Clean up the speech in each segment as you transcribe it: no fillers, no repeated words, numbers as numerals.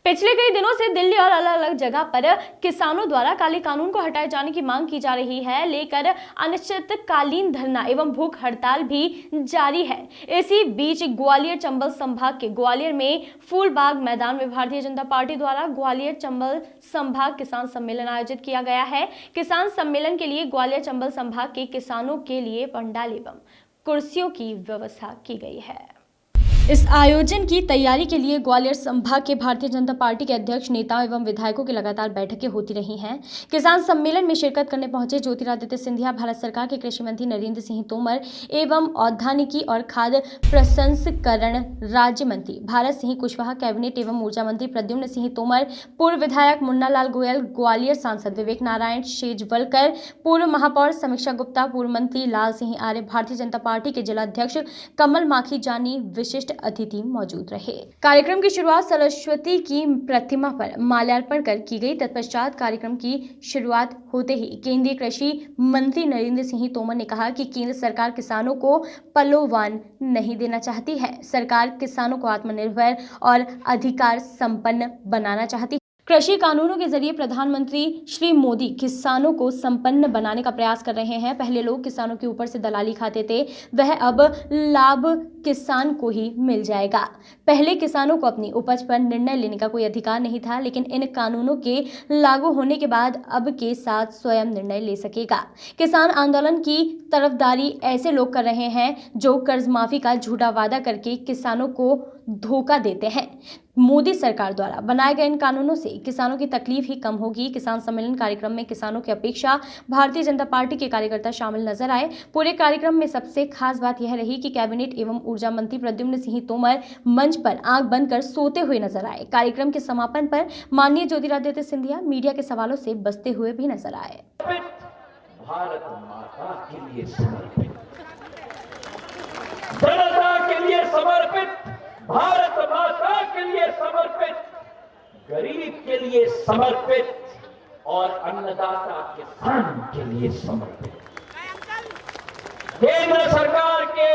पिछले कई दिनों से दिल्ली और अलग अलग जगह पर किसानों द्वारा काले कानून को हटाए जाने की मांग की जा रही है, लेकर अनिश्चितकालीन धरना एवं भूख हड़ताल भी जारी है। इसी बीच ग्वालियर चंबल संभाग के ग्वालियर में फूलबाग मैदान में भारतीय जनता पार्टी द्वारा ग्वालियर चंबल संभाग किसान सम्मेलन आयोजित किया गया है। किसान सम्मेलन के लिए ग्वालियर चंबल संभाग के किसानों के लिए पंडाल एवं कुर्सियों की व्यवस्था की गई है। इस आयोजन की तैयारी के लिए ग्वालियर संभाग के भारतीय जनता पार्टी के अध्यक्ष, नेताओं एवं विधायकों की लगातार बैठकें होती रही हैं। किसान सम्मेलन में शिरकत करने पहुंचे ज्योतिरादित्य सिंधिया, भारत सरकार के कृषि मंत्री नरेंद्र सिंह तोमर एवं औद्यानिकी और खाद्य प्रसंस्करण राज्य मंत्री भारत सिंह कुशवाहा, कैबिनेट एवं ऊर्जा मंत्री प्रद्युम्न सिंह तोमर, पूर्व विधायक मुन्ना लाल गोयल, ग्वालियर सांसद विवेक नारायण शेजवलकर, पूर्व महापौर समीक्षा गुप्ता, पूर्व मंत्री लाल सिंह आर्य, भारतीय जनता पार्टी के जिलाध्यक्ष कमल माखी जानी विशिष्ट अतिथि मौजूद रहे। कार्यक्रम की शुरुआत सरस्वती की प्रतिमा पर माल्यार्पण कर की गई। तत्पश्चात कार्यक्रम की शुरुआत होते ही केंद्रीय कृषि मंत्री नरेंद्र सिंह तोमर ने कहा कि केंद्र सरकार किसानों को पलोवान नहीं देना चाहती है। सरकार किसानों को आत्मनिर्भर और अधिकार संपन्न बनाना चाहती है। कृषि कानूनों के जरिए प्रधानमंत्री श्री मोदी किसानों को संपन्न बनाने का प्रयास कर रहे हैं। पहले लोग किसानों के ऊपर से दलाली खाते थे, वह अब लाभ किसान को ही मिल जाएगा। पहले किसानों को अपनी उपज पर निर्णय लेने का कोई अधिकार नहीं था, लेकिन इन कानूनों के लागू होने के बाद अब के साथ स्वयं निर्णय ले सकेगा। किसान आंदोलन की तरफदारी ऐसे लोग कर रहे हैं जो कर्ज माफी का झूठा वादा करके किसानों को धोखा देते हैं। मोदी सरकार द्वारा बनाए गए इन कानूनों से किसानों की तकलीफ ही कम होगी। किसान सम्मेलन कार्यक्रम में किसानों की अपेक्षा भारतीय जनता पार्टी के कार्यकर्ता शामिल नजर आए। पूरे कार्यक्रम में सबसे खास बात यह रही कि कैबिनेट एवं ऊर्जा मंत्री प्रद्युम्न सिंह तोमर मंच पर आंख बंद कर सोते हुए नजर आए। कार्यक्रम के समापन पर माननीय ज्योतिरादित्य सिंधिया मीडिया के सवालों से बचते हुए भी नजर आए। भारत माता के लिए समर्पित, जनता के लिए समर्पित, भारत माता के लिए समर्पित, गरीब के लिए समर्पित और अन्नदाता किसान के लिए समर्पित। केंद्र सरकार के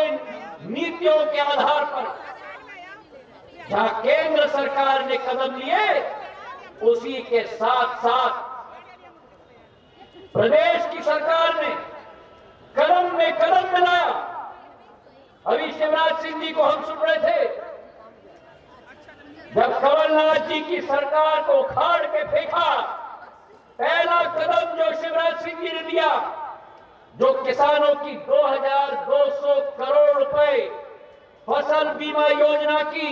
नीतियों के आधार पर जहां केंद्र सरकार ने कदम लिए, उसी के साथ साथ प्रदेश की सरकार ने कदम में कदम मिलाया। अभी शिवराज सिंह जी को हम सुन रहे थे, जब कमलनाथ जी की सरकार को उखाड़ के फेंका, पहला कदम जो शिवराज सिंह जी ने दिया, जो किसानों की 2200 करोड़ रुपए फसल बीमा योजना की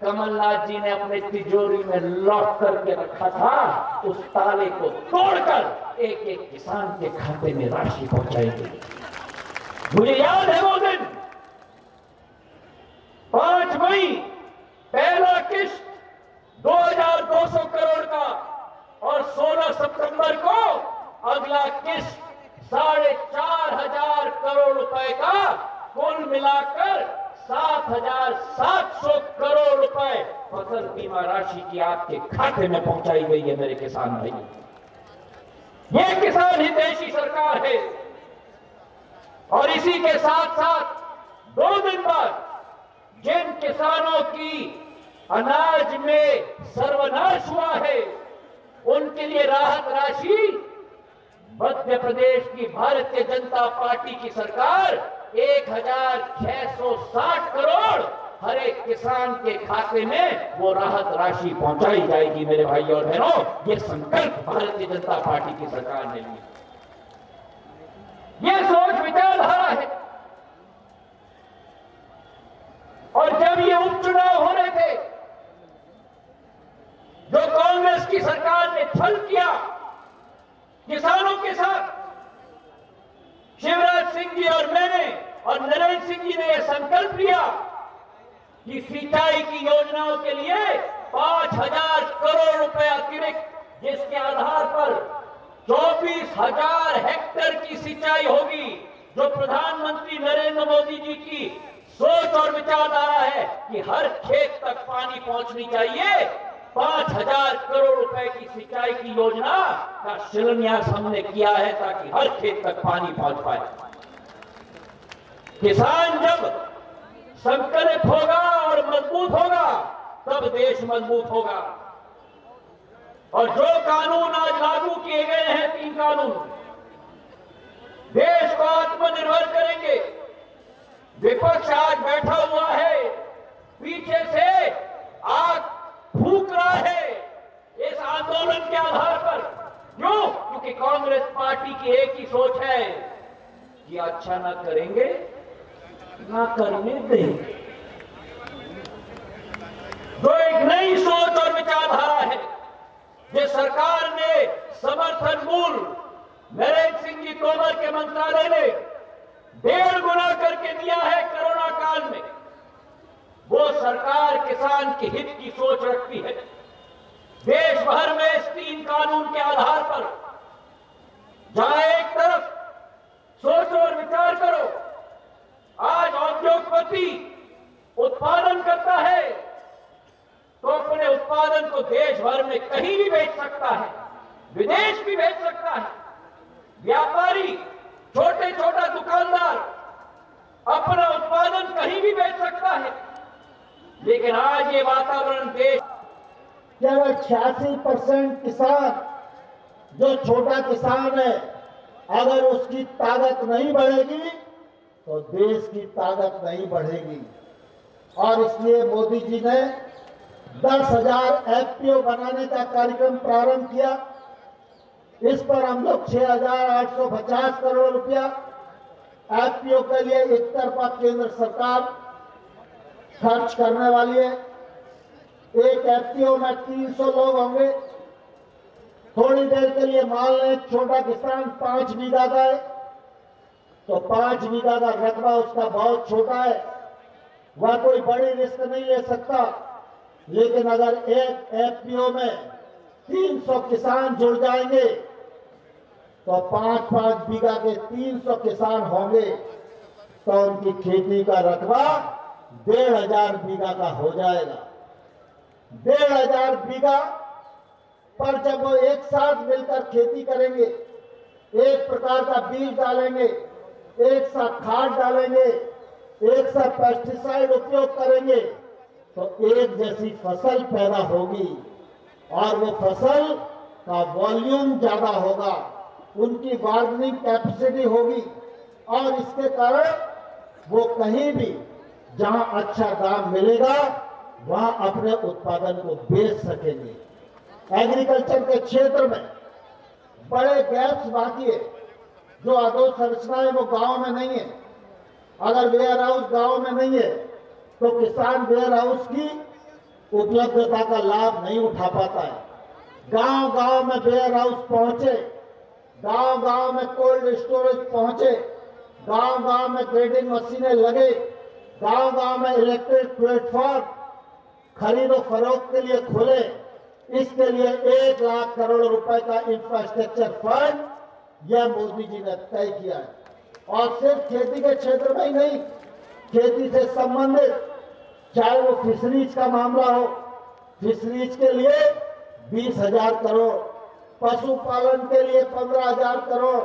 कमलनाथ जी ने अपने तिजोरी में लॉक करके रखा था, उस ताले को तोड़कर एक एक किसान के खाते में राशि पहुंचाई गई। मुझे याद है वो दिन 5 मई पहला किस्त 2200 करोड़ का और 16 सितंबर को अगला किस्त 4500 करोड़ रुपए का, कुल मिलाकर 7700 करोड़ रुपए फसल बीमा राशि की आपके खाते में पहुंचाई गई है मेरे किसान भाई। ये किसान हितैषी सरकार है। और इसी के साथ साथ 2 दिन बाद जिन किसानों की अनाज में सर्वनाश हुआ है, उनके लिए राहत राशि मध्य प्रदेश की भारतीय जनता पार्टी की सरकार 1660 करोड़ हर एक किसान के खाते में वो राहत राशि पहुंचाई जाएगी। मेरे भाई और बहनों, ये संकल्प भारतीय जनता पार्टी की सरकार ने लिया। ये सोच विचारधारा है। और जब ये उपचुनाव हो रहे थे, जो कांग्रेस की सरकार ने छल किया किसानों के साथ, शिवराज सिंह जी और मैंने और नरेंद्र सिंह जी ने यह संकल्प लिया कि सिंचाई की योजनाओं के लिए 5000 करोड़ रुपए अतिरिक्त, जिसके आधार पर 24,000 हेक्टेयर की सिंचाई होगी, जो प्रधानमंत्री नरेंद्र मोदी जी की सोच और विचारधारा है कि हर खेत तक पानी पहुंचनी चाहिए। 5000 करोड़ रुपए की सिंचाई की योजना का शिलान्यास हमने किया है ताकि हर खेत तक पानी पहुंच पाए। किसान जब संकलित होगा और मजबूत होगा, मजबूत होगा। और जो कानून आज लागू किए गए हैं, 3 कानून, देश को आत्मनिर्भर करेंगे। विपक्ष आज बैठा हुआ है, पीछे से आग फूंक रहा है इस आंदोलन के आधार पर। क्यों? क्योंकि कांग्रेस पार्टी की एक ही सोच है कि अच्छा ना करेंगे ना करने देंगे। जो एक नई सोच और विचारधारा है, जिस सरकार ने समर्थन मूल्य नरेंद्र सिंह जी तोमर के मंत्रालय ने 1.5 गुना करके दिया है कोरोना काल में, वो सरकार किसान के हित की सोच रखती है। देश भर में इस 3 कानून के आधार पर जहां एक तरफ सोचो और विचार करो, आज उद्योगपति उत्पादन करता है तो अपने उत्पादन को देश भर में कहीं भी बेच सकता है, विदेश भी बेच सकता है। व्यापारी, छोटा दुकानदार अपना उत्पादन कहीं भी बेच सकता है। लेकिन आज ये वातावरण देश केवल 86% किसान, जो छोटा किसान है, अगर उसकी ताकत नहीं बढ़ेगी तो देश की ताकत नहीं बढ़ेगी। और इसलिए मोदी जी ने 10,000 एफपीओ बनाने का कार्यक्रम प्रारंभ किया। इस पर हम लोग 6,850 करोड़ रुपया एफपीओ के लिए एक तरफा केंद्र सरकार खर्च करने वाली है। एक एफपीओ में 300 लोग होंगे। थोड़ी देर के लिए मान लें छोटा किसान 5 बीघा का है, तो 5 बीघा का रकबा उसका बहुत छोटा है, वह कोई बड़ी रिस्क नहीं ले सकता। लेकिन अगर एक एफपीओ में 300 किसान जुड़ जाएंगे तो 5-5 बीघा के 300 किसान होंगे, तो उनकी खेती का रकबा 1,500 बीघा का हो जाएगा। 1,500 बीघा पर जब वो एक साथ मिलकर खेती करेंगे, एक प्रकार का बीज डालेंगे, एक साथ खाद डालेंगे, एक साथ पेस्टिसाइड उपयोग करेंगे, तो एक जैसी फसल पैदा होगी और वो फसल का वॉल्यूम ज्यादा होगा, उनकी गार्डनिंग कैपेसिटी होगी और इसके कारण वो कहीं भी जहां अच्छा दाम मिलेगा वहां अपने उत्पादन को बेच सकेंगे। एग्रीकल्चर के क्षेत्र में बड़े गैप्स बाकी है, जो अधोसंरचनाएं वो गांव में नहीं है। अगर वेयर हाउस गांव में नहीं है तो किसान वेयर हाउस की उपलब्धता का लाभ नहीं उठा पाता है। गांव गांव में वेयर हाउस पहुंचे, गांव गांव में कोल्ड स्टोरेज पहुंचे, गांव गांव में ग्रेडिंग मशीनें लगे, गांव गांव में इलेक्ट्रिक प्लेटफॉर्म खरीदो फरोख्त के लिए खुले। इसके लिए 1 लाख करोड़ रुपए का इंफ्रास्ट्रक्चर फंड यह मोदी जी ने तय किया है। और सिर्फ खेती के क्षेत्र में ही नहीं, खेती से संबंधित चाहे वो फिशरीज का मामला हो, फिशरीज के लिए 20,000 करोड़, पशुपालन के लिए 15,000 करोड़,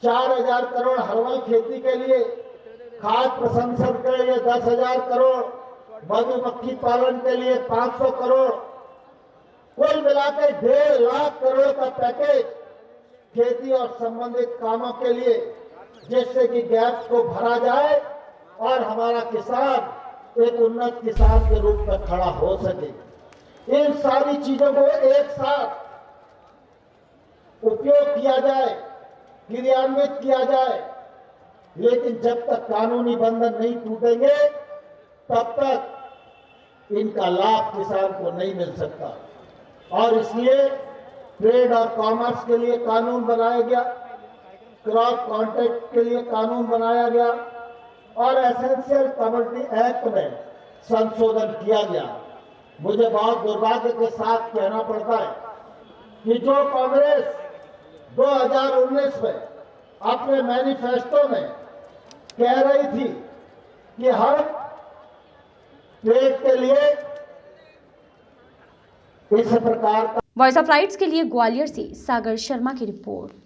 4,000 करोड़ हर्बल खेती के लिए, खाद प्रसंस्करण के लिए 10,000 करोड़, मधुमक्खी पालन के लिए 500 करोड़, कुल मिलाकर 1.5 लाख करोड़ का पैकेज खेती और संबंधित कामों के लिए, जिससे कि गैप को भरा जाए और हमारा किसान एक उन्नत किसान के रूप में खड़ा हो सके। इन सारी चीजों को एक साथ उपयोग किया जाए, क्रियान्वित किया जाए, लेकिन जब तक कानूनी बंधन नहीं टूटेंगे तब तक इनका लाभ किसान को नहीं मिल सकता। और इसलिए ट्रेड और कॉमर्स के लिए कानून बनाया गया, क्रॉप कॉन्ट्रैक्ट के लिए कानून बनाया गया और एसेंशियल कमोडिटी एक्ट में संशोधन किया गया। मुझे बहुत दुर्भाग्य के साथ कहना पड़ता है कि जो कांग्रेस 2019 में अपने मैनिफेस्टो में कह रही थी कि हम ट्रेड के लिए इस प्रकार का। वॉइस ऑफ राइट्स के लिए ग्वालियर से सागर शर्मा की रिपोर्ट।